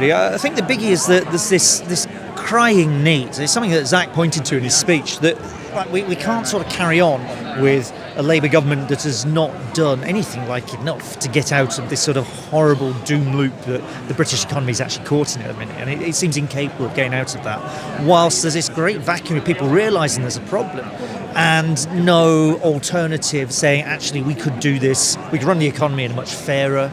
Yeah, I think the biggie is that there's this crying need. It's something that Zach pointed to in his speech, that we can't sort of carry on with a Labour government that has not done anything like enough to get out of this sort of horrible doom loop that the British economy is actually caught in at the minute, and it seems incapable of getting out of that, whilst there's this great vacuum of people realising there's a problem and no alternative saying, actually, we could do this, we could run the economy in a much fairer,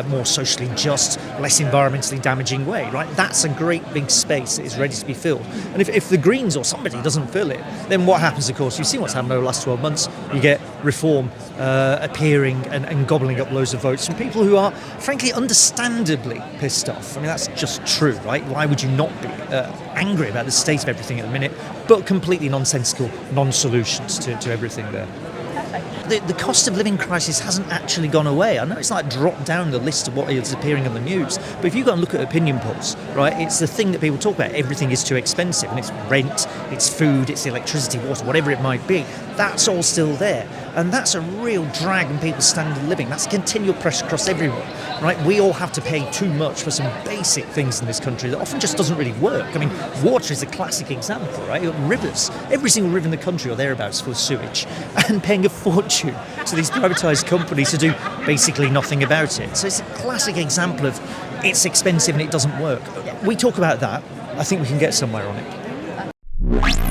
more socially just, less environmentally damaging way, right? That's a great big space that is ready to be filled. And if the Greens or somebody doesn't fill it, then what happens, of course, you've seen what's happened over the last 12 months. You get Reform appearing and gobbling up loads of votes from people who are, frankly, understandably pissed off. I mean, that's just true, right? Why would you not be angry about the state of everything at the minute, but completely nonsensical non-solutions to everything there? The cost of living crisis hasn't actually gone away. I know it's like dropped down the list of what is appearing on the news, but if you go and look at opinion polls, right, it's the thing that people talk about. Everything is too expensive, and it's rent, it's food, it's electricity, water, whatever it might be. That's all still there, and that's a real drag on people's standard of living. That's continual pressure across everyone, right? We all have to pay too much for some basic things in this country that often just doesn't really work. I mean, water is a classic example, right? Rivers, every single river in the country or thereabouts full of sewage, and paying a fortune to these privatised companies to do basically nothing about it. So it's a classic example of it's expensive and it doesn't work. We talk about that. I think we can get somewhere on it.